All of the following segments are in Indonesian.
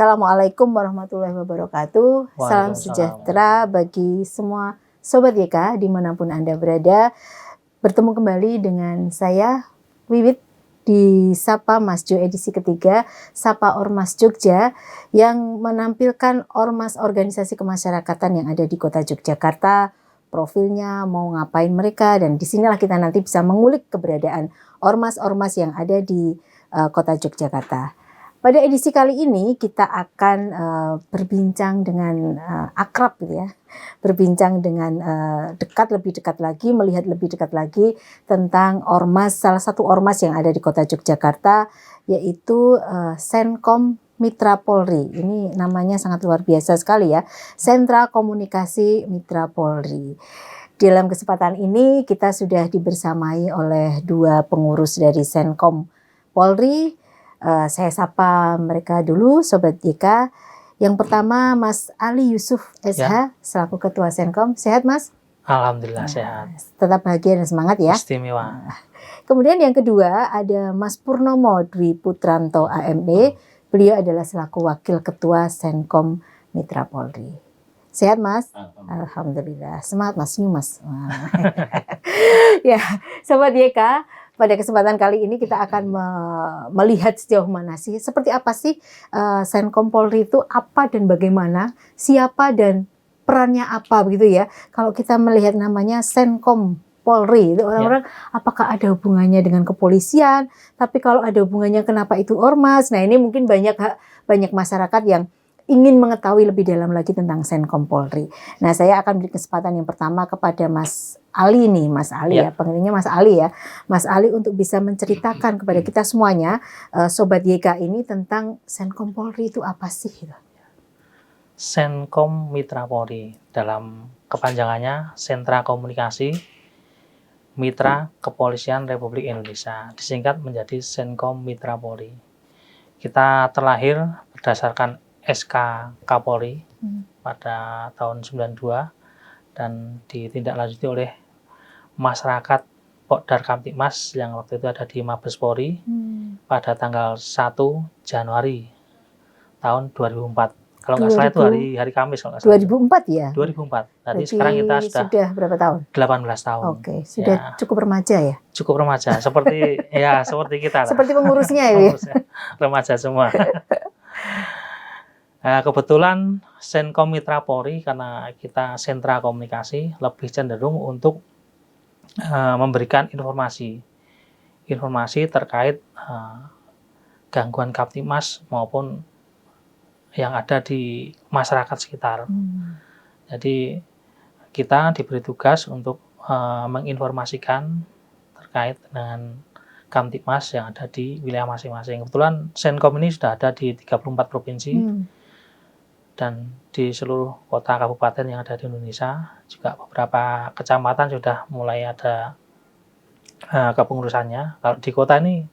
Assalamualaikum warahmatullahi wabarakatuh. Salam sejahtera bagi semua Sobat YK dimanapun Anda berada. Bertemu kembali dengan saya, Wiwit, di Sapa Masjo edisi ketiga, Sapa Ormas Jogja, yang menampilkan ormas organisasi kemasyarakatan yang ada di kota Yogyakarta, profilnya, mau ngapain mereka, dan disinilah kita nanti bisa mengulik keberadaan ormas-ormas yang ada di kota Yogyakarta. Pada edisi kali ini kita akan berbincang dengan akrab gitu ya, berbincang dengan lebih dekat lagi, melihat lebih dekat lagi tentang ormas, salah satu ormas yang ada di kota Yogyakarta, yaitu Senkom Mitra Polri. Ini namanya sangat luar biasa sekali ya, Sentra Komunikasi Mitra Polri. Dalam kesempatan ini kita sudah dibersamai oleh dua pengurus dari Senkom Polri. Saya sapa mereka dulu, Sobat YK. Yang pertama Mas Ali Yusuf SH, ya, selaku Ketua Senkom. Sehat Mas? Alhamdulillah sehat. Tetap bahagia dan semangat ya. Istimewa. Kemudian yang kedua ada Mas Purnomo Dwi Putranto AME. Beliau adalah selaku Wakil Ketua Senkom Mitra Polri. Sehat Mas? Alhamdulillah. Semangat Mas, senyum Mas. Ya, Sobat YK. Pada kesempatan kali ini kita akan melihat sejauh mana sih, seperti apa sih Senkom Polri itu, apa dan bagaimana, siapa dan perannya apa begitu ya. Kalau kita melihat namanya Senkom Polri, itu orang-orang apakah ada hubungannya dengan kepolisian, tapi kalau ada hubungannya kenapa itu ormas. Nah ini mungkin banyak masyarakat yang ingin mengetahui lebih dalam lagi tentang Senkom Polri. Nah, saya akan beri kesempatan yang pertama kepada Mas Ali nih, Mas Ali ya, panggilnya Mas Ali ya. Mas Ali untuk bisa menceritakan kepada kita semuanya, Sobat YK ini tentang Senkom Polri itu apa sih? Senkom Mitra Polri, dalam kepanjangannya Sentra Komunikasi Mitra Kepolisian Republik Indonesia, disingkat menjadi Senkom Mitra Polri. Kita terlahir berdasarkan SK Kapolri pada tahun 92 dan ditindaklanjuti oleh masyarakat Pokdar Kamtibmas yang waktu itu ada di Mabes Polri pada tanggal 1 Januari tahun 2004. Kalau nggak salah itu hari Kamis kalau nggak salah. 2004 ya? 2004. Jadi sekarang kita sudah berapa tahun? 18 tahun. Oke, sudah ya, cukup remaja ya? Cukup remaja, seperti ya seperti kita lah. Seperti pengurusnya ya? Remaja semua. Nah, kebetulan Senkom Mitra Polri, karena kita sentra komunikasi, lebih cenderung untuk memberikan informasi terkait gangguan Kamtibmas maupun yang ada di masyarakat sekitar. Jadi kita diberi tugas untuk menginformasikan terkait dengan Kamtibmas yang ada di wilayah masing-masing. Kebetulan Senkom ini sudah ada di 34 provinsi. Dan di seluruh kota kabupaten yang ada di Indonesia, juga beberapa kecamatan sudah mulai ada kepengurusannya. Kalau di kota ini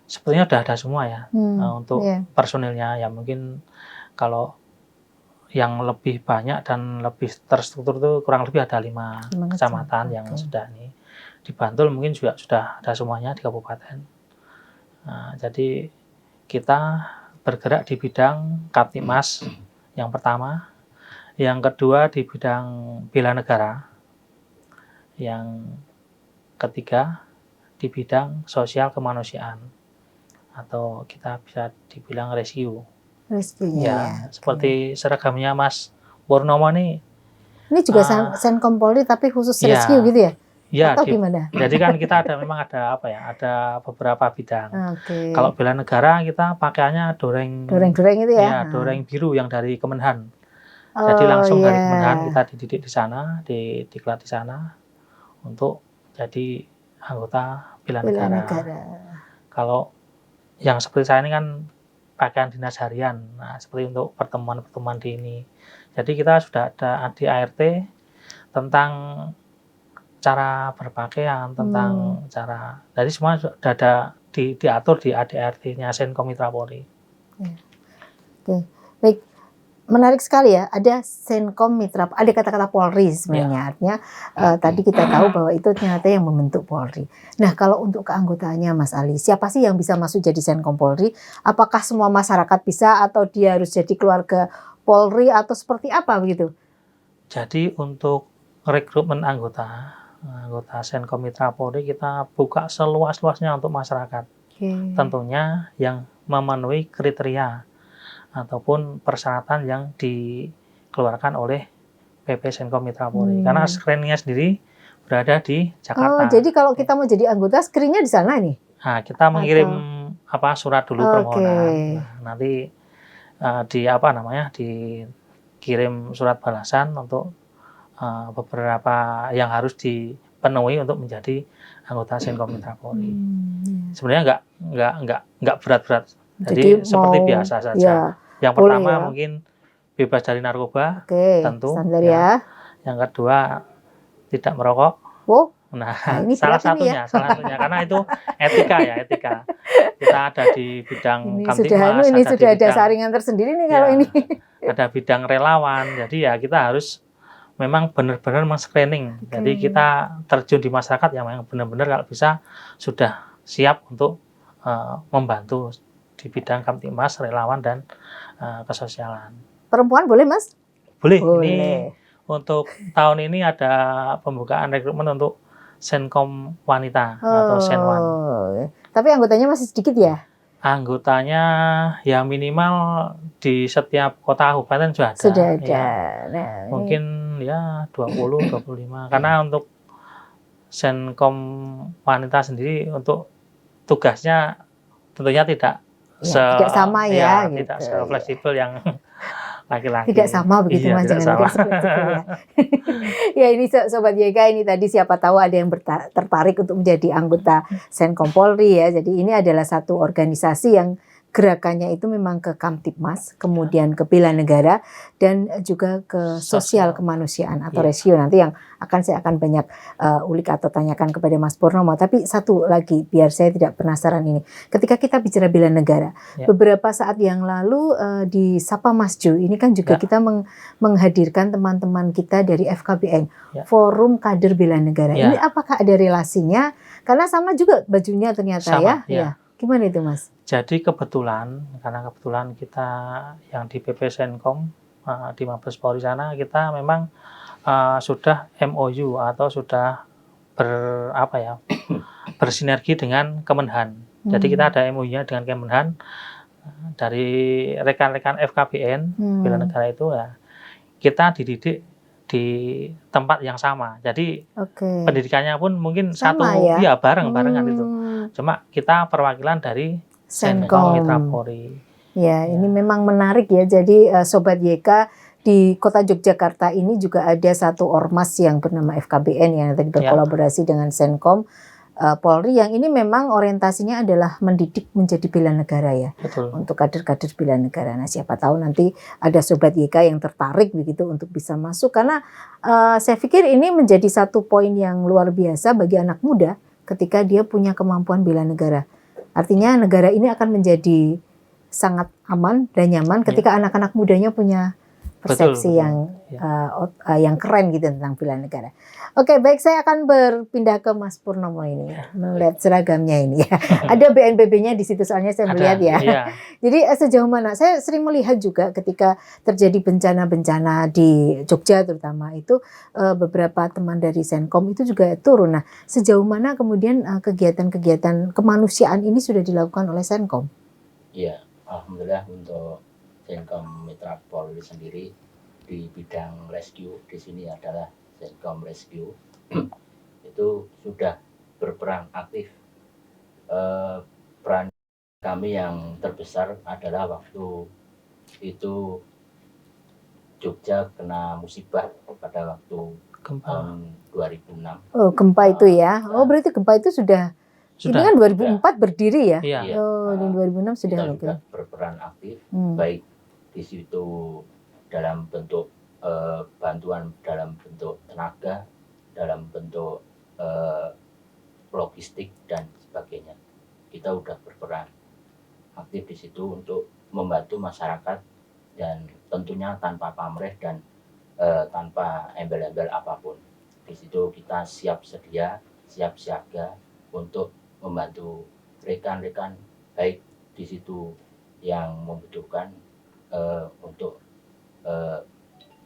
sepertinya sudah ada semua ya, untuk personilnya. Ya mungkin kalau yang lebih banyak dan lebih terstruktur itu kurang lebih ada 5 kecamatan yang sudah ini. Di Bantul mungkin juga sudah ada semuanya di kabupaten. Nah, jadi kita bergerak di bidang Kamtibmas yang pertama, yang kedua di bidang bela negara, yang ketiga di bidang sosial kemanusiaan, atau kita bisa dibilang rescue. Ya, seperti seragamnya Mas Purnomo nih. Ini juga Senkom Polri tapi khusus rescue gitu ya? Ya, atau gimana? Jadi kan kita memang ada ada beberapa bidang. Kalau bela negara kita pakaiannya doreng itu ya? Ya, doreng biru yang dari Kemenhan. Jadi langsung dari Kemenhan kita dididik di sana, diklat di sana untuk jadi anggota bela negara. Kalau yang seperti saya ini kan pakaian dinas harian. Nah, seperti untuk pertemuan-pertemuan di ini. Jadi kita sudah ada di ART tentang cara berpakaian, tentang cara, jadi semua sudah ada diatur di ADRT-nya Senkom Mitra Polri. Oke, baik. menarik sekali ya, ada Senkom Mitra, ada kata-kata Polri sebenarnya, artinya tadi kita tahu bahwa itu ternyata yang membentuk Polri. Nah kalau untuk keanggotaannya Mas Ali, siapa sih yang bisa masuk jadi Senkom Polri? Apakah semua masyarakat bisa atau dia harus jadi keluarga Polri atau seperti apa begitu? Jadi untuk rekrutmen anggota Senkom Mitra Polri kita buka seluas-luasnya untuk masyarakat. Tentunya yang memenuhi kriteria ataupun persyaratan yang dikeluarkan oleh PP Senkom Mitra Polri. Karena screeningnya sendiri berada di Jakarta. Oh, jadi kalau kita mau jadi anggota, screeningnya di sana nih? Nah, kita mengirim surat dulu permohonan. Nah, nanti dikirim surat balasan untuk beberapa yang harus dipenuhi untuk menjadi anggota Senkom Mitra Polri. Sebenarnya nggak berat-berat. Jadi seperti biasa saja. Ya, yang pertama mungkin bebas dari narkoba, tentu. Ya. Yang kedua tidak merokok. Nah, ini salah satunya karena itu etika. Kita ada di bidang Kamtibmas, ini sudah ada saringan tersendiri nih kalau ini. Ada bidang relawan, jadi ya kita harus memang benar-benar men-screening. Jadi kita terjun di masyarakat yang benar-benar kalau bisa sudah siap untuk membantu di bidang Kamtibmas, relawan dan kesosialan. Perempuan boleh Mas? Boleh. Ini untuk tahun ini ada pembukaan rekrutmen untuk Senkom Wanita atau Senwan. Tapi anggotanya masih sedikit ya? Anggotanya ya minimal di setiap kota kabupaten sudah ada. Sudah ada. Ya. Nah, mungkin ya 20, 25. Karena untuk Senkom Wanita sendiri untuk tugasnya tentunya tidak sama ya gitu. Tidak se-fleksibel yang laki-laki. Tidak sama begitu Mas, jangan ya. Ya ini Sobat YK, ini tadi siapa tahu ada yang tertarik untuk menjadi anggota Senkom Polri ya. Jadi ini adalah satu organisasi yang gerakannya itu memang ke Kamtibmas, kemudian ke bela negara, dan juga ke sosial kemanusiaan atau resio nanti yang saya akan banyak ulik atau tanyakan kepada Mas Purnomo. Tapi satu lagi biar saya tidak penasaran ini, ketika kita bicara bela negara, beberapa saat yang lalu di Sapa Masju ini kan juga kita menghadirkan teman-teman kita dari FKBN, Forum Kader Bela Negara. Ini apakah ada relasinya? Karena sama juga bajunya ternyata sama, ya. Gimana itu Mas? Jadi karena kebetulan kita yang di PP Senkom di Mabes Polri sana kita memang sudah MOU atau sudah bersinergi dengan Kemenhan. Jadi kita ada MOU-nya dengan Kemenhan dari rekan-rekan FKBN bela negara itu ya. Kita dididik di tempat yang sama. Jadi pendidikannya pun mungkin sama, barengan itu. Cuma kita perwakilan dari Senkom Mitra Polri. Ya, ini memang menarik ya. Jadi Sobat YK di Kota Yogyakarta ini juga ada satu ormas yang bernama FKBN yang tadi berkolaborasi dengan Senkom Polri, yang ini memang orientasinya adalah mendidik menjadi bela negara ya. Betul. Untuk kader-kader bela negara. Nah, siapa tahu nanti ada Sobat YK yang tertarik begitu untuk bisa masuk, karena saya pikir ini menjadi satu poin yang luar biasa bagi anak muda ketika dia punya kemampuan bela negara. Artinya negara ini akan menjadi sangat aman dan nyaman ketika anak-anak mudanya punya persepsi yang keren gitu tentang bela negara. Oke, baik, saya akan berpindah ke Mas Purnomo ini melihat seragamnya ini ya. Ada BNPB-nya di situ soalnya saya melihat ya. Iya. Jadi sejauh mana saya sering melihat juga ketika terjadi bencana-bencana di Jogja terutama itu beberapa teman dari Senkom itu juga turun. Nah, sejauh mana kemudian kegiatan-kegiatan kemanusiaan ini sudah dilakukan oleh Senkom? Iya, alhamdulillah untuk Senkom Mitra Polri sendiri di bidang rescue di sini adalah Senkom Rescue itu sudah berperan aktif. Peran kami yang terbesar adalah waktu itu Jogja kena musibah pada waktu tahun 2006. Oh, gempa itu ya. Oh, berarti gempa itu sudah. Ini kan 2004 berdiri ya. Iya. Oh, di 2006 sudah kita juga berperan aktif, baik di situ dalam bentuk bantuan, dalam bentuk tenaga, dalam bentuk logistik dan sebagainya. Kita sudah berperan aktif di situ untuk membantu masyarakat, dan tentunya tanpa pamrih dan tanpa embel-embel apapun. Di situ kita siap sedia, siap siaga untuk membantu rekan-rekan baik di situ yang membutuhkan untuk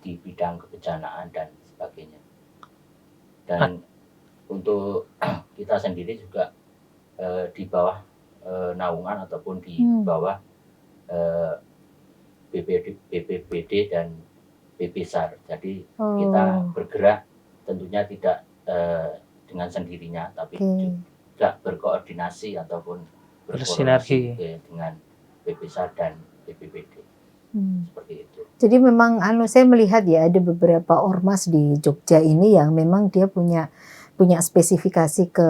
di bidang kebencanaan dan sebagainya. Dan untuk kita sendiri juga di bawah naungan ataupun di bawah BPBD dan BPSAR. Jadi kita bergerak tentunya tidak dengan sendirinya, tapi juga berkoordinasi ataupun bersinergi dengan BPSAR dan BPBD. Seperti itu. Jadi memang saya melihat ya ada beberapa ormas di Jogja ini yang memang dia punya spesifikasi ke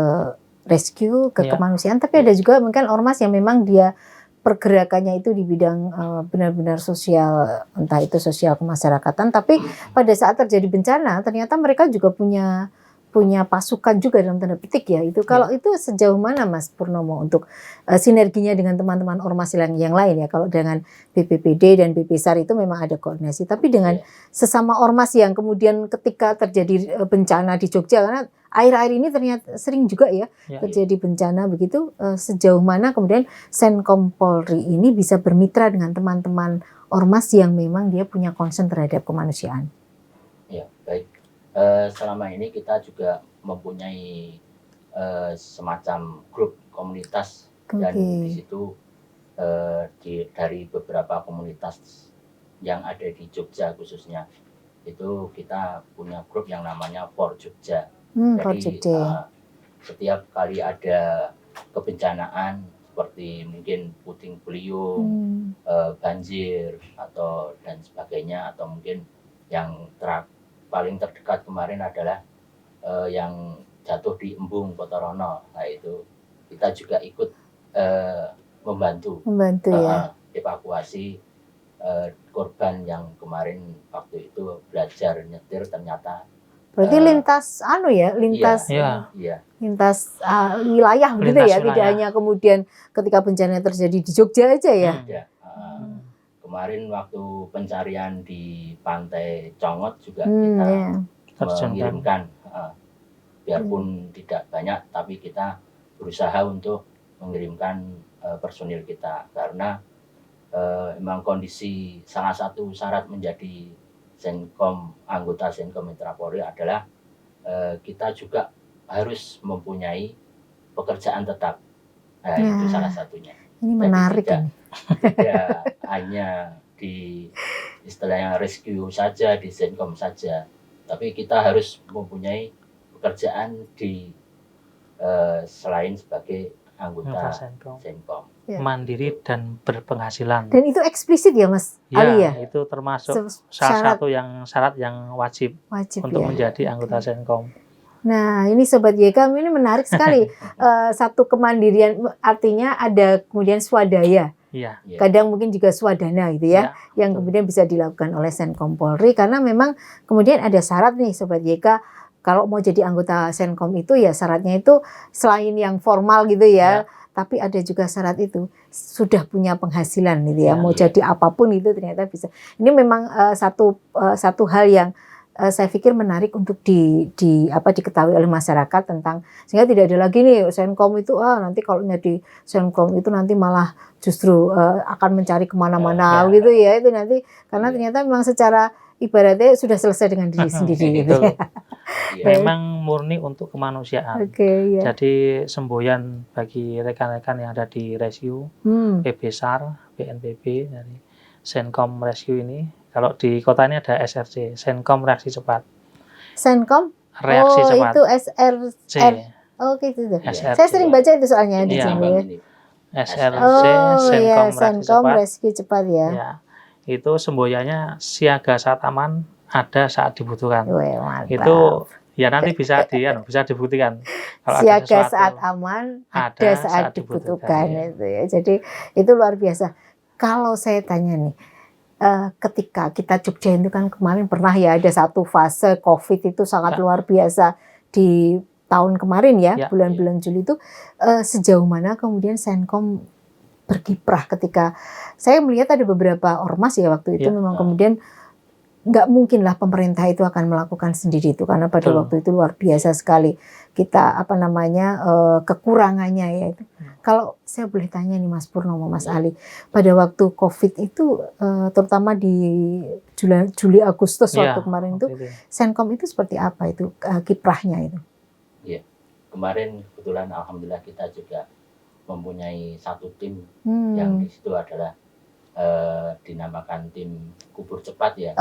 rescue, ke kemanusiaan, tapi ada juga mungkin ormas yang memang dia pergerakannya itu di bidang benar-benar sosial, entah itu sosial kemasyarakatan, tapi pada saat terjadi bencana ternyata mereka juga punya pasukan juga dalam tanda petik ya itu. Kalau itu sejauh mana Mas Purnomo untuk sinerginya dengan teman-teman ormas yang lain ya? Kalau dengan BPBD dan BPSAR itu memang ada koordinasi, tapi dengan sesama ormas yang kemudian ketika terjadi bencana di Jogja, karena akhir-akhir ini ternyata sering juga ya terjadi bencana begitu, sejauh mana kemudian Senkom Polri ini bisa bermitra dengan teman-teman ormas yang memang dia punya concern terhadap kemanusiaan? Ya, baik. Selama ini kita juga mempunyai semacam grup komunitas dan di situ dari beberapa komunitas yang ada di Jogja khususnya itu kita punya grup yang namanya For Jogja. Jadi setiap kali ada kebencanaan seperti mungkin puting beliung, banjir atau dan sebagainya, atau mungkin yang paling terdekat kemarin adalah yang jatuh di Embung Kotorono. Nah itu kita juga ikut membantu ya. Evakuasi korban yang kemarin waktu itu belajar nyetir ternyata. Berarti lintas wilayah begitu ya, tidak hanya kemudian ketika bencana terjadi di Jogja aja ya. Kemarin waktu pencarian di Pantai Congot juga kita mengirimkan, biarpun tidak banyak, tapi kita berusaha untuk mengirimkan personil kita karena memang kondisi salah satu syarat menjadi anggota Senkom Mitra Polri adalah kita juga harus mempunyai pekerjaan tetap. Nah, itu salah satunya. Ini menarik. Tidak hanya di istilahnya rescue saja, di Senkom saja, tapi kita harus mempunyai pekerjaan di selain sebagai anggota Senkom. Mandiri dan berpenghasilan. Dan itu eksplisit ya Mas Ali ya? Itu termasuk salah satu syarat yang wajib untuk menjadi anggota Senkom. Nah ini Sobat YK, ini menarik sekali. Satu kemandirian artinya ada kemudian swadaya. Kadang mungkin juga swadana gitu ya, yang kemudian bisa dilakukan oleh Senkom Polri karena memang kemudian ada syarat nih Sobat YK. Kalau mau jadi anggota Senkom itu ya syaratnya itu selain yang formal gitu ya. Tapi ada juga syarat itu sudah punya penghasilan gitu ya, mau jadi apapun itu ternyata bisa. Ini memang satu hal yang saya pikir menarik untuk diketahui oleh masyarakat tentang, sehingga tidak ada lagi nih Senkom itu nanti kalau jadi Senkom itu nanti malah justru akan mencari kemana-mana gitu ya, itu nanti karena ternyata memang secara ibaratnya sudah selesai dengan diri sendiri gitu ya. Memang murni untuk kemanusiaan. Jadi semboyan bagi rekan-rekan yang ada di Rescue, BPSAR, BNPB dari Senkom Rescue ini. Kalau di kota ini ada SRC, Senkom Reaksi Cepat. Senkom? Reaksi Cepat. Itu SRC. Gitu. Saya sering baca itu soalnya di sini. SRC, Senkom Reaksi Cepat ya. Itu semboyannya siaga saat aman, ada saat dibutuhkan. Mantap. Itu ya nanti bisa dibuktikan. Kalau siaga saat aman, ada saat dibutuhkan itu ya. Jadi itu luar biasa. Kalau saya tanya nih, ketika kita Jogja itu kan kemarin pernah ya ada satu fase COVID itu sangat luar biasa di tahun kemarin ya, bulan-bulan Juli itu, sejauh mana kemudian Senkom berkiprah ketika saya melihat ada beberapa ormas ya waktu itu memang kemudian nggak mungkin lah pemerintah itu akan melakukan sendiri itu karena pada waktu itu luar biasa sekali kita kekurangannya ya itu. Kalau saya boleh tanya nih Mas Purnomo, Mas Ali, pada waktu COVID itu terutama di Juli Agustus waktu kemarin itu Senkom itu seperti apa itu kiprahnya itu? Iya, kemarin kebetulan alhamdulillah kita juga mempunyai satu tim yang di situ adalah dinamakan tim kubur cepat ya.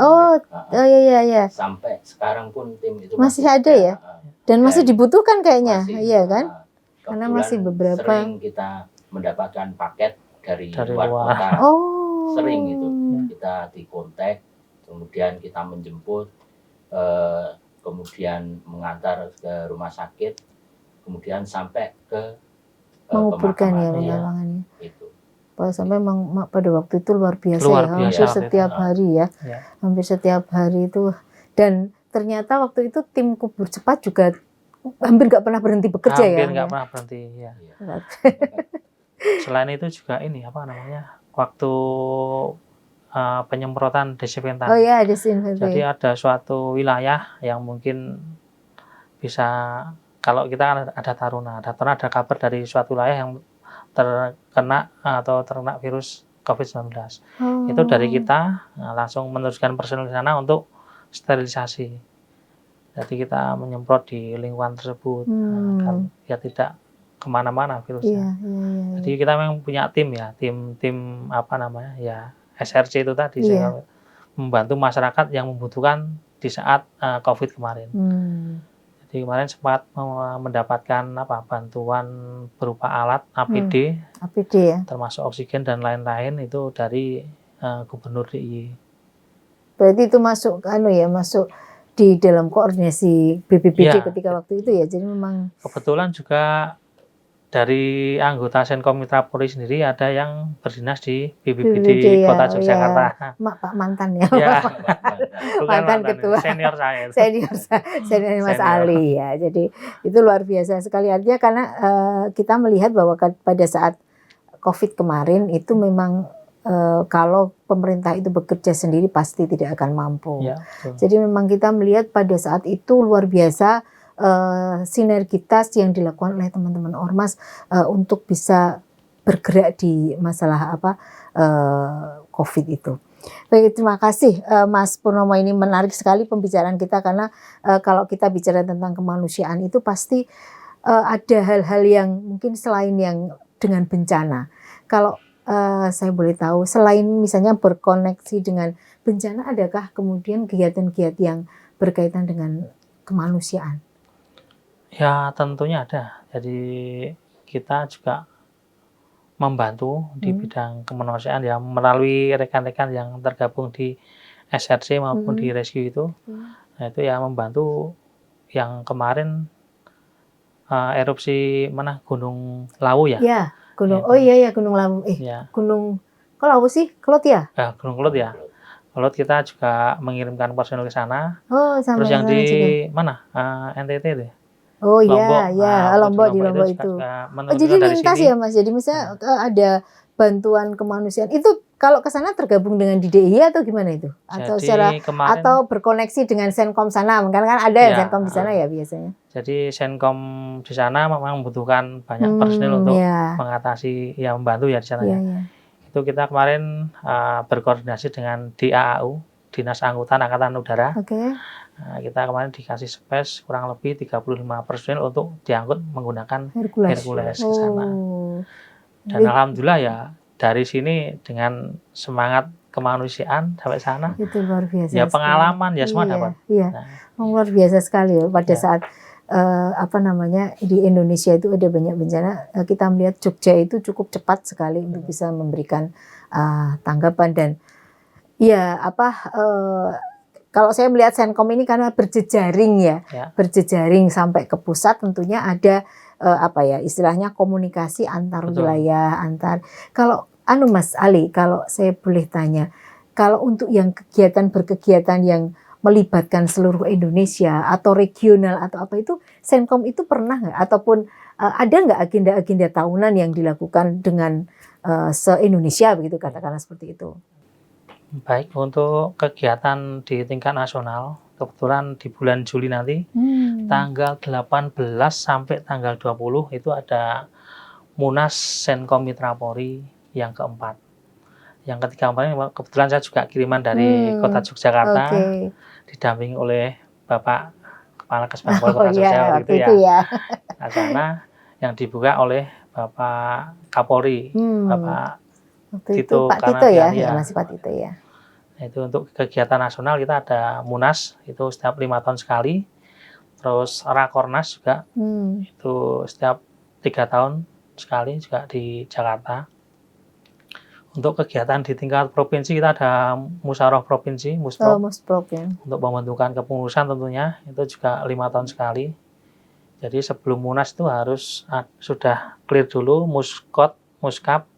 Iya. Sampai sekarang pun tim itu masih ada ya. Dan masih dibutuhkan kayaknya, iya kan? Karena masih beberapa. Sering kita mendapatkan paket dari luar kota. Sering itu kita dikontak, kemudian kita menjemput, kemudian mengantar ke rumah sakit, kemudian sampai ke menguburkan ya pemakamannya. Itu. Sampai memang pada waktu itu luar biasa hampir setiap hari ya. Hampir setiap hari itu. Dan ternyata waktu itu tim kubur cepat juga hampir nggak pernah berhenti bekerja ya. Hampir nggak pernah berhenti ya. Selain itu juga ini waktu penyemprotan desinfektan. Desinfektan. Jadi ada suatu wilayah yang mungkin bisa, kalau kita ada Taruna ada kabar dari suatu wilayah yang terkena virus COVID-19. Itu dari kita langsung meneruskan personil di sana untuk sterilisasi. Jadi kita menyemprot di lingkungan tersebut agar ya tidak kemana-mana virusnya. Jadi kita memang punya tim ya, tim SRC itu tadi membantu masyarakat yang membutuhkan di saat COVID kemarin. Jadi kemarin sempat mendapatkan bantuan berupa alat APD ya, termasuk oksigen dan lain-lain itu dari Gubernur DIY. Berarti itu masuk masuk di dalam koordinasi BPBD ketika waktu itu ya. Jadi memang kebetulan juga dari anggota Senkom Mitra Polri sendiri ada yang berdinas di BPBD Kota Yogyakarta. Pak mantan ya. Mantan ketua. Senior saya. Senior Mas Ali ya. Jadi itu luar biasa sekali artinya karena kita melihat bahwa pada saat COVID kemarin itu memang kalau pemerintah itu bekerja sendiri pasti tidak akan mampu. Jadi memang kita melihat pada saat itu luar biasa sinergitas yang dilakukan oleh teman-teman ormas untuk bisa bergerak di masalah COVID itu. Baik, terima kasih Mas Purnomo, ini menarik sekali pembicaraan kita karena kalau kita bicara tentang kemanusiaan itu pasti ada hal-hal yang mungkin selain yang dengan bencana. Kalau saya boleh tahu, selain misalnya berkoneksi dengan bencana, adakah kemudian kegiatan-kegiatan yang berkaitan dengan kemanusiaan? Ya tentunya ada. Jadi kita juga membantu di bidang kemanusiaan ya melalui rekan-rekan yang tergabung di SRC maupun di Rescue itu. Nah itu ya membantu yang kemarin erupsi Gunung Lawu ya. Ya, Gunung. Gunung Lawu. Gunung kok Lawu sih? Kelut ya? Gunung Kelut ya. Kelut kita juga mengirimkan personil ke sana. Terus yang di juga. Mana? NTT deh. Lombok di Lombok itu. Jadi lintas ya Mas. Jadi misalnya ada bantuan kemanusiaan itu kalau ke sana tergabung dengan DIY atau gimana itu? Atau atau berkoneksi dengan Senkom sana? Karena kan ada Senkom di sana ya biasanya. Jadi Senkom di sana memang membutuhkan banyak personil untuk mengatasi membantu ya di sana ya. Itu kita kemarin berkoordinasi dengan DAAU, Dinas Angkutan Angkatan Udara. Nah, kita kemarin dikasih space kurang lebih 35 personil untuk diangkut menggunakan Hercules ke sana. Dan alhamdulillah ya dari sini dengan semangat kemanusiaan sampai sana. Itu luar biasa. Ya pengalaman ya semua dapat. Luar biasa sekali pada saat di Indonesia itu ada banyak bencana. Kita melihat Jogja itu cukup cepat sekali untuk bisa memberikan tanggapan dan kalau saya melihat Senkom ini karena berjejaring berjejaring sampai ke pusat tentunya ada istilahnya komunikasi antar wilayah kalau Mas Ali, kalau saya boleh tanya, kalau untuk yang berkegiatan yang melibatkan seluruh Indonesia atau regional atau apa itu, Senkom itu pernah nggak ataupun ada nggak agenda-agenda tahunan yang dilakukan dengan se-Indonesia begitu, katakanlah seperti itu? Baik, untuk kegiatan di tingkat nasional, kebetulan di bulan Juli nanti, tanggal 18 sampai tanggal 20 itu ada Munas Senkom Mitra Polri yang keempat. Yang ketiga kemarin kebetulan saya juga kiriman dari Kota Yogyakarta, didampingi oleh Bapak Kepala Kesbangpol Kota Yogyakarta itu ya. Nah, sana yang dibuka oleh Bapak Kapolri, Bapak Tito, Pak Tito ya, masih Pak Tito ya. Itu untuk kegiatan nasional kita ada Munas itu setiap 5 tahun sekali, terus Rakornas juga itu setiap 3 tahun sekali juga di Jakarta. Untuk kegiatan di tingkat provinsi kita ada Musyawarah Provinsi, Musprov, untuk pembentukan kepengurusan tentunya itu juga 5 tahun sekali. Jadi sebelum Munas itu harus sudah clear dulu Muskot, Muskap,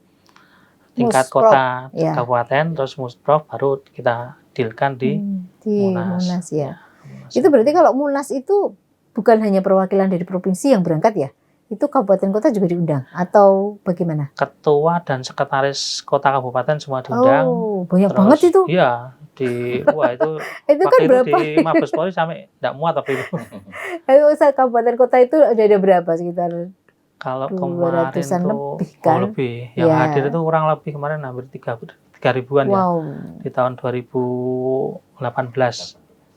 tingkat kota, kabupaten, terus Musprov baru kita dealkan di Munas. Ya. Itu berarti kalau Munas itu bukan hanya perwakilan dari provinsi yang berangkat ya? Itu kabupaten kota juga diundang atau bagaimana? Ketua dan sekretaris kota kabupaten semua diundang. Oh, banyak banget itu. Iya, wah itu itu kan berapa? Di Mabes Polri sampai enggak muat tapi itu. Kabupaten kota itu ada berapa sekitar? Kalau kemarin itu lebih kan? Lebih. Yang hadir itu kurang lebih kemarin hampir 3 ribuan ya. Di tahun 2018.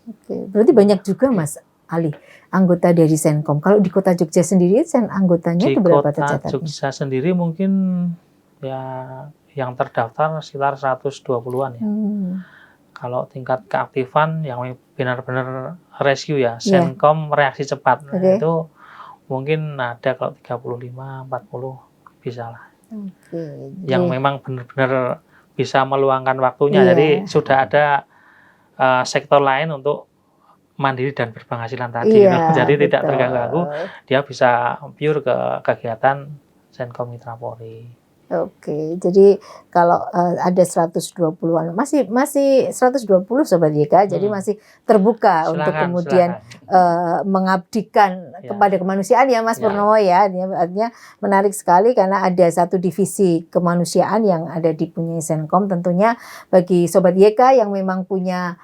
Oke, berarti banyak juga Mas Ali anggota dari Senkom. Kalau di Kota Jogja sendiri anggotanya itu berapa tercatat? Di Kota Jogja sendiri mungkin ya yang terdaftar sekitar 120-an ya. Kalau tingkat keaktifan yang benar-benar rescue ya, Senkom reaksi cepat. Itu mungkin ada kalau 35, 40 bisa lah. Yang memang benar-benar bisa meluangkan waktunya. Jadi sudah ada sektor lain untuk mandiri dan berpenghasilan tadi. Jadi tidak terganggu, dia bisa pure ke kegiatan Senkom Mitra Polri. Oke, jadi kalau ada 120-an, masih 120 Sobat YK, jadi masih terbuka untuk kemudian mengabdikan kepada kemanusiaan ya Mas Purnomo ya. Artinya menarik sekali karena ada satu divisi kemanusiaan yang ada di punya Senkom, tentunya bagi Sobat YK yang memang punya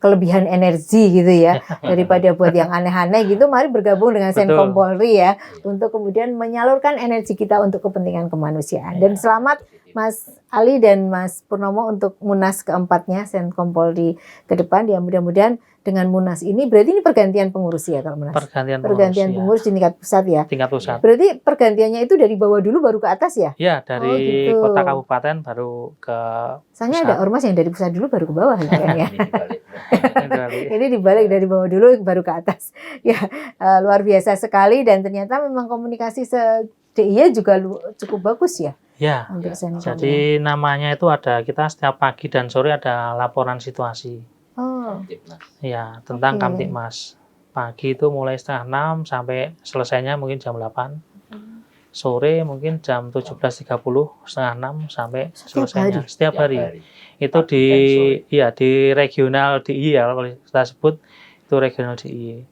kelebihan energi gitu ya, daripada buat yang aneh-aneh gitu, mari bergabung dengan Senkom Polri ya, untuk kemudian menyalurkan energi kita untuk kepentingan kemanusiaan. Dan selamat Mas Ali dan Mas Purnomo untuk Munas keempatnya Senkom Polri ke depan. Ya mudah-mudahan dengan Munas ini, berarti ini pergantian pengurus ya kalau Munas? Pergantian pengurus di tingkat pusat ya? Tingkat pusat. Berarti pergantiannya itu dari bawah dulu baru ke atas ya? Ya, dari kota kabupaten baru ke Soalnya ada ormas yang dari pusat dulu baru ke bawah kayaknya. Ini dibalik dari bawah dulu baru ke atas. Ya, luar biasa sekali dan ternyata memang komunikasi DIY juga cukup bagus ya. Ya, jadi namanya itu ada, kita setiap pagi dan sore ada laporan situasi. Ya, tentang Kamtibmas. Pagi itu mulai 5:30 sampai selesainya mungkin jam 8. Sore mungkin jam 17.30, 5:30 sampai selesainya. Setiap hari. Itu di regional DIY ya, kalau kita sebut itu regional DIY.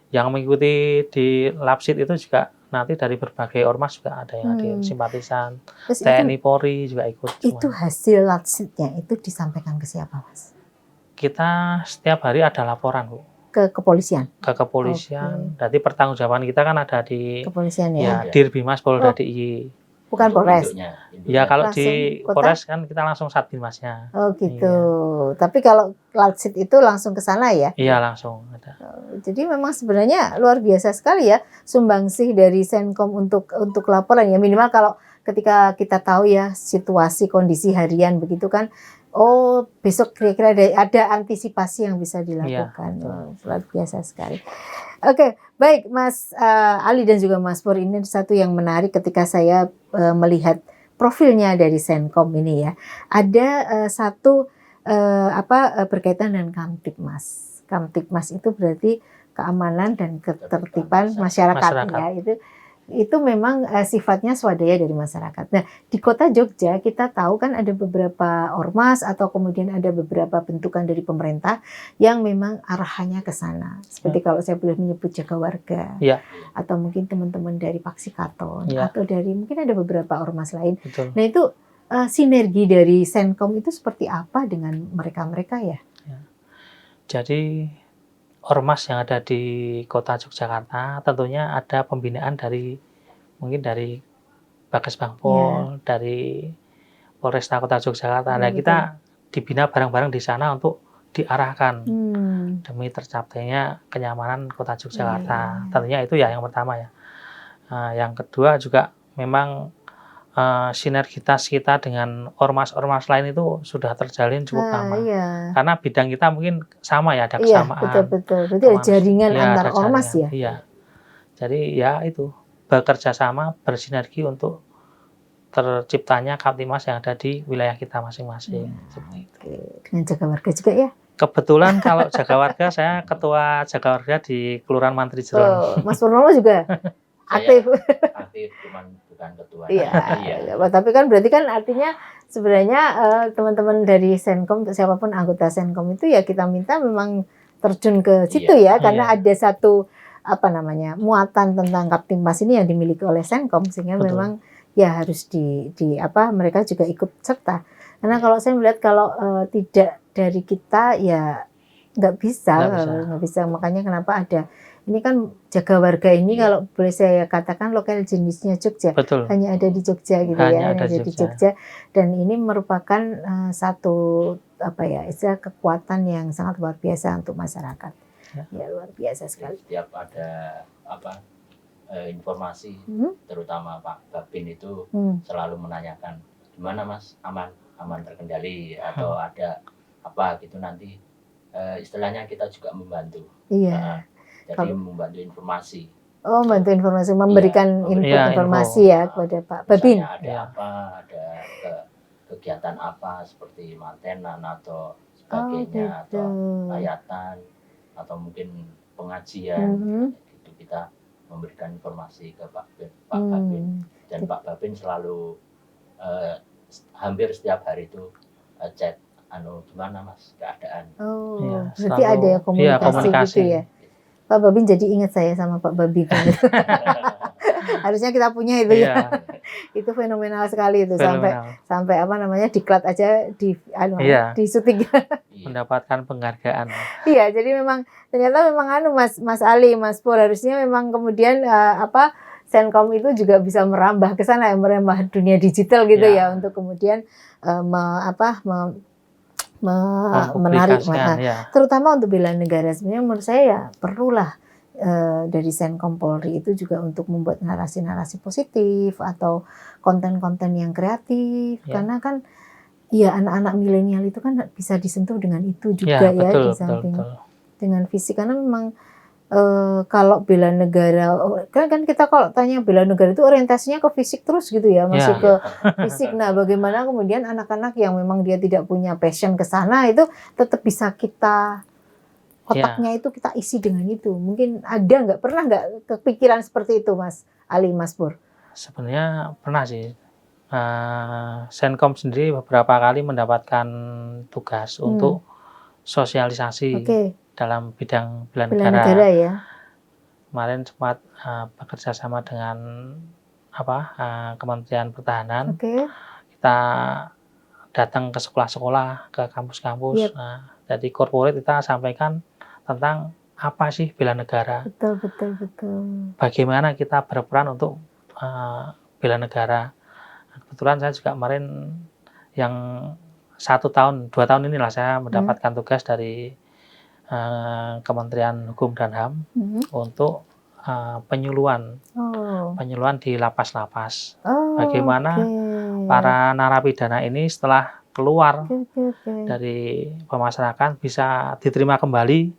Yang mengikuti di Lapsit itu juga nanti dari berbagai ormas juga ada yang hadir, simpatisan, TNI Polri juga ikut. Itu hasil Lapsitnya itu disampaikan ke siapa Mas? Kita setiap hari ada laporan Bu. Ke kepolisian? Ke kepolisian. Jadi pertanggungjawaban kita kan ada di kepolisian ya? Dirbimas Polda DIY. Bukan Polres? Ya kalau langsung di Polres kan kita langsung Satbinmasnya. Oh gitu. Tapi kalau Lapsit itu langsung ke sana ya? Iya langsung ada. Jadi memang sebenarnya luar biasa sekali ya sumbangsih dari Senkom untuk laporan ya, minimal kalau ketika kita tahu ya situasi kondisi harian begitu kan. Oh, besok kira-kira ada antisipasi yang bisa dilakukan. Luar biasa sekali. Oke, baik Mas Ali dan juga Mas Pur, ini satu yang menarik ketika saya melihat profilnya dari Senkom ini ya. Ada satu berkaitan dengan Kamtibmas. Kamtibmas itu berarti keamanan dan ketertiban masyarakat. Ya itu. itu memang sifatnya swadaya dari masyarakat. Nah, di kota Jogja kita tahu kan ada beberapa ormas atau kemudian ada beberapa bentukan dari pemerintah yang memang arahannya ke sana. Seperti kalau saya boleh menyebut Jaga Warga, atau mungkin teman-teman dari Paksikaton, atau dari mungkin ada beberapa ormas lain. Betul. Nah, itu sinergi dari Senkom itu seperti apa dengan mereka-mereka ya? Jadi ormas yang ada di kota Yogyakarta tentunya ada pembinaan mungkin dari Bages Bangpol, dari Polresta Kota Yogyakarta. Nah, kita dibina bareng-bareng di sana untuk diarahkan demi tercapainya kenyamanan Kota Yogyakarta. Tentunya itu ya yang pertama ya. Yang kedua juga memang sinergitas kita dengan ormas-ormas lain itu sudah terjalin cukup lama. Karena bidang kita mungkin sama ya, ada kesamaan. Betul. Berarti ada jaringan antar ormas ya? Iya. Jadi ya itu, bekerja sama, bersinergi untuk terciptanya Kaptimas yang ada di wilayah kita masing-masing. Dengan Jaga Warga juga ya? Kebetulan kalau Jaga Warga, saya ketua Jaga Warga di Kelurahan Mantri Jeron. Mas Purnomo juga? Aktif, cuman bukan ketua. Iya. Tapi kan berarti kan artinya sebenarnya teman-teman dari Senkom, siapapun anggota Senkom itu ya kita minta memang terjun ke situ ya, karena ada satu muatan tentang Kaptimas ini yang dimiliki oleh Senkom, sehingga memang ya harus mereka juga ikut serta. Karena kalau saya melihat kalau tidak dari kita ya nggak bisa. Makanya kenapa ada ini kan Jaga Warga ini kalau boleh saya katakan lokal jenisnya Jogja. Betul. Hanya ada di Jogja gitu hanya ada di Jogja. Dan ini merupakan satu istilah kekuatan yang sangat luar biasa untuk masyarakat. Ya luar biasa sekali. Setiap ada informasi, terutama Pak Babin itu selalu menanyakan gimana Mas, aman terkendali atau ada apa gitu, nanti istilahnya kita juga membantu. Jadi membantu informasi. Membantu informasi, memberikan informasi ya kepada Pak Babin. Ada ada kegiatan apa seperti mantenan atau sebagainya, atau ayatan atau mungkin pengajian, gitu kita memberikan informasi ke Pak Babin. Dan Pak Babin selalu hampir setiap hari itu chat, gimana Mas keadaan. Berarti ada komunikasi gitu ya. Pak Babin jadi ingat saya sama Pak Babin. Harusnya kita punya itu ya. Itu fenomenal sekali itu, sampai diklat aja di syuting. Mendapatkan penghargaan. Iya, jadi ternyata memang Mas Ali, Mas Pur, harusnya memang kemudian Senkom itu juga bisa merambah ke sana, merambah dunia digital gitu ya, untuk kemudian menarik, terutama untuk bela negara. Sebenarnya menurut saya ya perlulah dari Senkom Polri itu juga untuk membuat narasi-narasi positif atau konten-konten yang kreatif, karena kan ya anak-anak milenial itu kan bisa disentuh dengan itu juga di samping dengan fisik, karena memang kalau bela negara kan kita kalau tanya bela negara itu orientasinya ke fisik terus gitu ya, masih ke fisik. Nah, bagaimana kemudian anak-anak yang memang dia tidak punya passion ke sana itu tetap bisa kita otaknya itu kita isi dengan itu. Mungkin pernah nggak kepikiran seperti itu, Mas Ali, Mas Pur? Sebenarnya pernah sih. Senkom sendiri beberapa kali mendapatkan tugas untuk sosialisasi dalam bidang bela negara ya. Kemarin sempat bekerja sama dengan Kementerian Pertahanan. Kita datang ke sekolah-sekolah, ke kampus-kampus. Jadi corporate kita sampaikan tentang apa sih bela negara. Betul. Bagaimana kita berperan untuk bela negara. Kebetulan saya juga kemarin yang 2 tahun inilah saya mendapatkan tugas dari Kementerian Hukum dan HAM untuk penyuluhan di lapas-lapas. Bagaimana para narapidana ini setelah keluar dari pemasarakatan bisa diterima kembali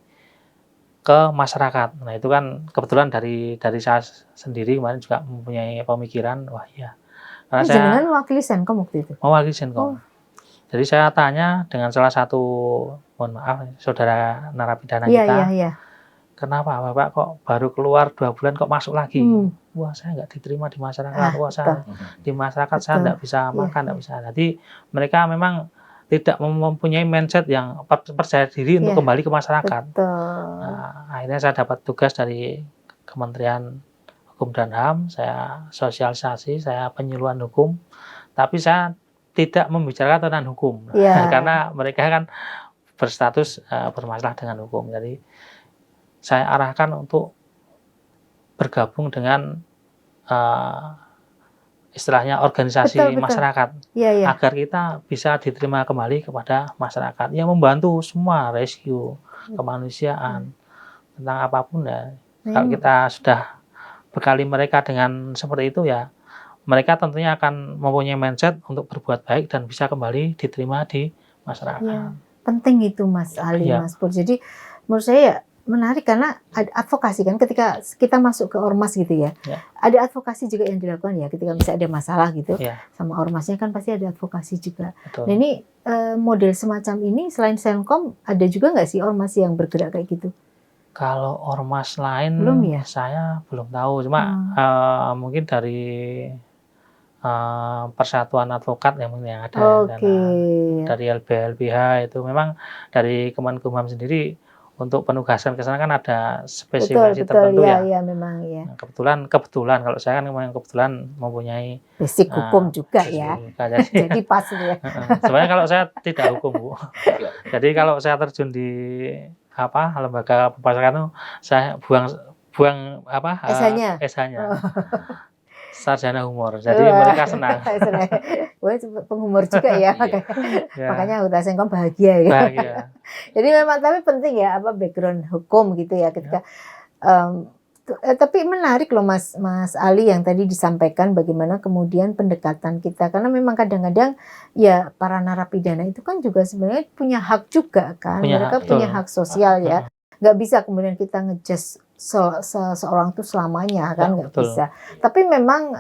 ke masyarakat. Nah, itu kan kebetulan dari saya sendiri kemarin juga mempunyai pemikiran, wah iya. Karena saya mewakili Senkom waktu itu. Mewakili Senkom. Jadi saya tanya dengan salah satu, mohon maaf, saudara narapidana kita. kenapa Bapak kok baru keluar 2 bulan kok masuk lagi? Wah, saya nggak diterima di masyarakat. Wah, saya di masyarakat saya nggak bisa makan, nggak bisa. Jadi mereka memang tidak mempunyai mindset yang percaya diri untuk kembali ke masyarakat. Nah, akhirnya saya dapat tugas dari Kementerian Hukum dan HAM, saya sosialisasi, saya penyuluhan hukum, tapi saya tidak membicarakan tentang hukum, karena mereka kan berstatus bermasalah dengan hukum. Jadi saya arahkan untuk bergabung dengan istilahnya organisasi masyarakat, agar kita bisa diterima kembali kepada masyarakat, yang membantu semua rescue kemanusiaan tentang apapun ya. Kalau kita sudah bekali mereka dengan seperti itu ya, mereka tentunya akan mempunyai mindset untuk berbuat baik dan bisa kembali diterima di masyarakat. Penting itu Mas Ali, Mas Pur. Jadi menurut saya menarik karena ada advokasi kan ketika kita masuk ke ormas gitu ya. Ada advokasi juga yang dilakukan ya ketika misalnya ada masalah gitu sama ormasnya kan pasti ada advokasi juga. Nah ini model semacam ini selain Senkom ada juga nggak sih ormas yang bergerak kayak gitu? Kalau ormas lain belum ya? Saya belum tahu, cuma mungkin dari Persatuan Advokat yang ada, dari LBH itu memang dari Kemenkumham sendiri untuk penugasan ke sana kan ada spesifikasi tertentu ya. Iya, memang ya. Nah, kebetulan kalau saya kan memang kebetulan mempunyai basic hukum juga ya. Jadi pas ya. Sebenarnya kalau saya tidak hukum, Bu. Jadi kalau saya terjun di lembaga pemasarakatan itu saya buang SH-nya. Sarjana humor. Jadi mereka senang. Wah, penghumor juga ya. Makanya anggota Senkom bahagia ya. Jadi memang tapi penting ya background hukum gitu ya ketika tapi menarik loh Mas Ali yang tadi disampaikan bagaimana kemudian pendekatan kita, karena memang kadang-kadang ya para narapidana itu kan juga sebenarnya punya hak juga kan. Mereka punya hak sosial ya. Nggak bisa kemudian kita ngejudge seorang itu selamanya kan, nggak bisa. Tapi memang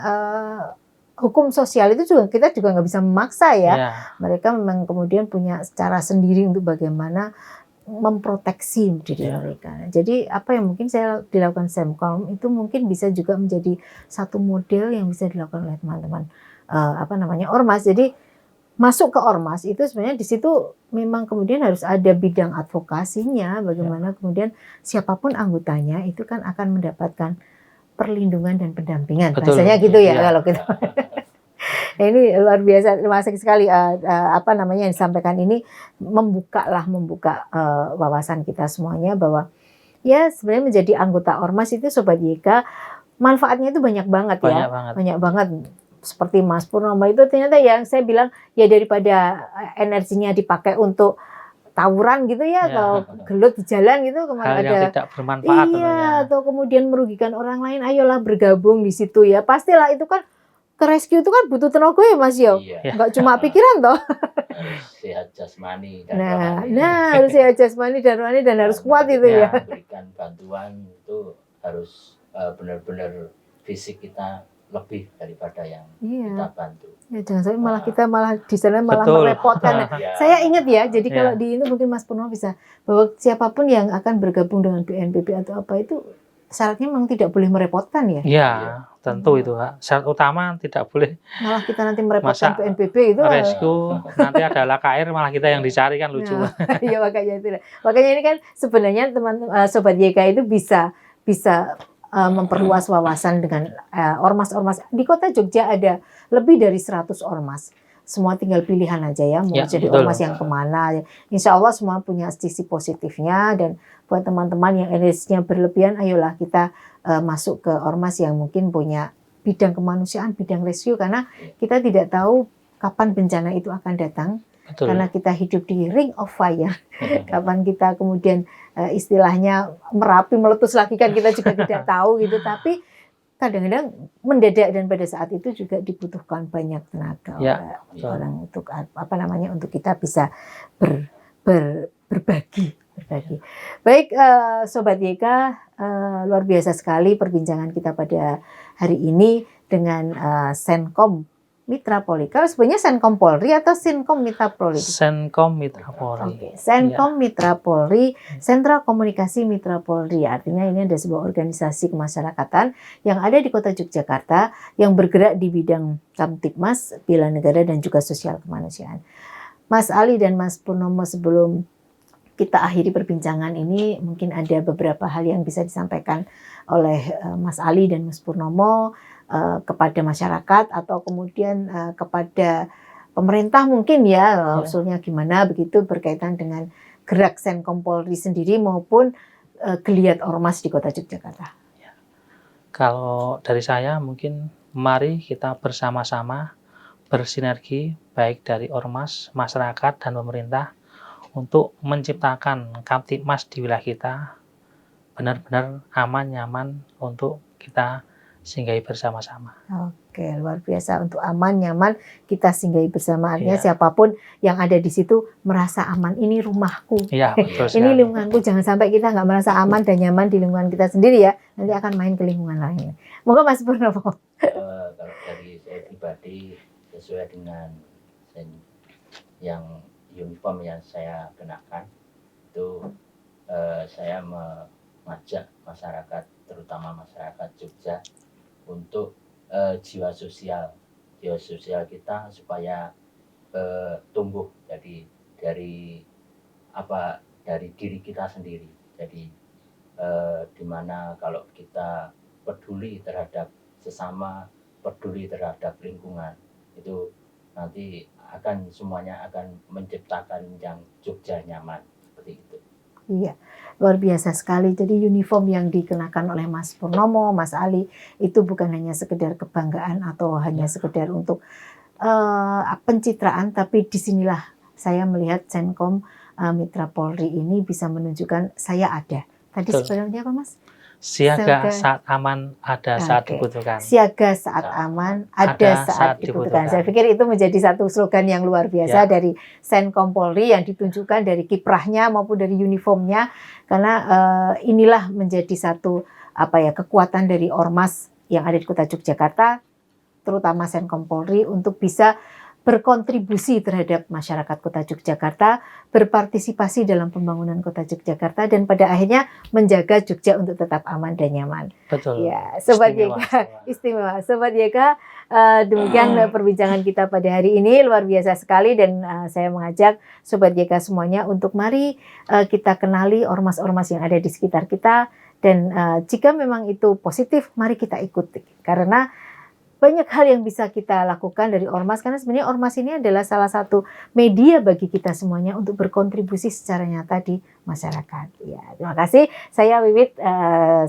hukum sosial itu juga kita juga nggak bisa memaksa ya. Mereka memang kemudian punya cara sendiri untuk bagaimana memproteksi diri mereka. Jadi apa yang mungkin saya dilakukan Senkom itu mungkin bisa juga menjadi satu model yang bisa dilakukan oleh teman-teman ormas. Jadi masuk ke ormas itu sebenarnya di situ memang kemudian harus ada bidang advokasinya, bagaimana kemudian siapapun anggotanya itu kan akan mendapatkan perlindungan dan pendampingan. Rasanya gitu ya kalau kita. Ini luar biasa, terima kasih sekali yang disampaikan ini membuka wawasan kita semuanya bahwa ya sebenarnya menjadi anggota ormas itu Sobat YK manfaatnya itu banyak banget ya. Banyak banget. Seperti Mas Purnomo itu ternyata yang saya bilang ya daripada energinya dipakai untuk tawuran gitu ya atau gelut di jalan gitu hal yang tidak bermanfaat atau kemudian merugikan orang lain, ayolah bergabung di situ ya. Pastilah itu kan ke rescue itu kan butuh tenaga ya Mas Yo. Nggak cuma pikiran toh. Sehat jasmani dan rohani. Harus sehat jasmani dan rohani dan harus kuat itu ya. Berikan bantuan itu harus benar-benar fisik kita lebih daripada yang kita bantu. Ya, jangan sampai malah kita di sana merepotkan. Saya ingat ya, jadi kalau di ini mungkin Mas Purnomo bisa bahwa siapapun yang akan bergabung dengan BNPB atau apa itu syaratnya memang tidak boleh merepotkan ya. Iya, tentu itu Kak. Syarat utama tidak boleh. Malah kita nanti merepotkan BNPB itu. Rescue nanti ada KR malah kita yang dicari kan lucu. Iya makanya itu. Makanya ini kan sebenarnya teman-teman Sobat YK itu bisa memperluas wawasan dengan ormas-ormas. Di kota Jogja ada lebih dari 100 ormas. Semua tinggal pilihan aja ya, mau jadi ormas yang kemana. Insya Allah semua punya sisi positifnya, dan buat teman-teman yang energinya berlebihan, ayolah kita masuk ke ormas yang mungkin punya bidang kemanusiaan, bidang rescue, karena kita tidak tahu kapan bencana itu akan datang. Karena kita hidup di ring of fire. Kapan kita kemudian istilahnya Merapi meletus lagi kan kita juga tidak tahu gitu. Tapi kadang-kadang mendadak, dan pada saat itu juga dibutuhkan banyak tenaga orang untuk untuk kita bisa berbagi. Baik Sobat YK, luar biasa sekali perbincangan kita pada hari ini dengan Senkom Mitra Polri. Kalau sebenarnya Senkom Polri atau Sinkom Mitra Polri? Senkom Mitra Polri. Oke, Senkom Mitra Polri, Sentra Komunikasi Mitra Polri. Artinya ini ada sebuah organisasi kemasyarakatan yang ada di Kota Yogyakarta yang bergerak di bidang Kamtibmas, bela negara dan juga sosial kemanusiaan. Mas Ali dan Mas Purnomo, sebelum kita akhiri perbincangan ini, mungkin ada beberapa hal yang bisa disampaikan oleh Mas Ali dan Mas Purnomo kepada masyarakat atau kemudian kepada pemerintah mungkin ya, usulnya gimana begitu berkaitan dengan gerak Senkom Polri sendiri maupun geliat ormas di Kota Yogyakarta. Ya. Kalau dari saya mungkin mari kita bersama-sama bersinergi baik dari ormas, masyarakat dan pemerintah untuk menciptakan Kamtibmas di wilayah kita benar-benar aman, nyaman untuk kita singgahi bersama-sama. Oke, luar biasa, untuk aman, nyaman kita singgahi bersama. Artinya siapapun yang ada di situ merasa aman. Ini rumahku. Iya, betul sekali. Ini lingkunganku. Jangan sampai kita nggak merasa aman dan nyaman di lingkungan kita sendiri ya. Nanti akan main ke lingkungan lain. Moga Mas Purnomo. Kalau dari saya pribadi, sesuai dengan yang uniform yang saya kenakan, itu saya mengajak masyarakat, terutama masyarakat Jogja, untuk jiwa sosial kita supaya tumbuh dari diri kita sendiri. Jadi dimana kalau kita peduli terhadap sesama, peduli terhadap lingkungan, itu nanti semuanya akan menciptakan yang Jogja nyaman, seperti itu. Iya, luar biasa sekali. Jadi uniform yang dikenakan oleh Mas Purnomo, Mas Ali, itu bukan hanya sekedar kebanggaan atau hanya sekedar untuk pencitraan, tapi disinilah saya melihat Senkom Mitra Polri ini bisa menunjukkan saya ada. Tadi sebenarnya apa Mas? Siaga saat aman, ada saat dibutuhkan. Siaga saat aman, ada saat dibutuhkan. Saya pikir itu menjadi satu slogan yang luar biasa dari Senkom Polri yang ditunjukkan dari kiprahnya maupun dari uniformnya. Karena inilah menjadi satu kekuatan dari ormas yang ada di Kota Yogyakarta, terutama Senkom Polri, untuk bisa berkontribusi terhadap masyarakat Kota Yogyakarta, berpartisipasi dalam pembangunan Kota Yogyakarta, dan pada akhirnya menjaga Jogja untuk tetap aman dan nyaman. Betul. Ya, Sobat YK, istimewa. Sobat YK, demikian perbincangan kita pada hari ini, luar biasa sekali, dan saya mengajak Sobat YK semuanya untuk mari kita kenali ormas-ormas yang ada di sekitar kita, dan jika memang itu positif, mari kita ikuti. Karena banyak hal yang bisa kita lakukan dari ormas, karena sebenarnya ormas ini adalah salah satu media bagi kita semuanya untuk berkontribusi secara nyata di masyarakat. Ya, terima kasih. Saya Wiwit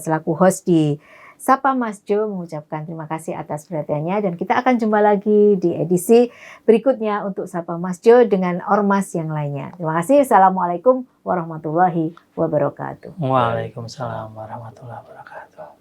selaku host di Sapa Mas Jo mengucapkan terima kasih atas perhatiannya, dan kita akan jumpa lagi di edisi berikutnya untuk Sapa Mas Jo dengan ormas yang lainnya. Terima kasih. Assalamualaikum warahmatullahi wabarakatuh. Waalaikumsalam warahmatullahi wabarakatuh.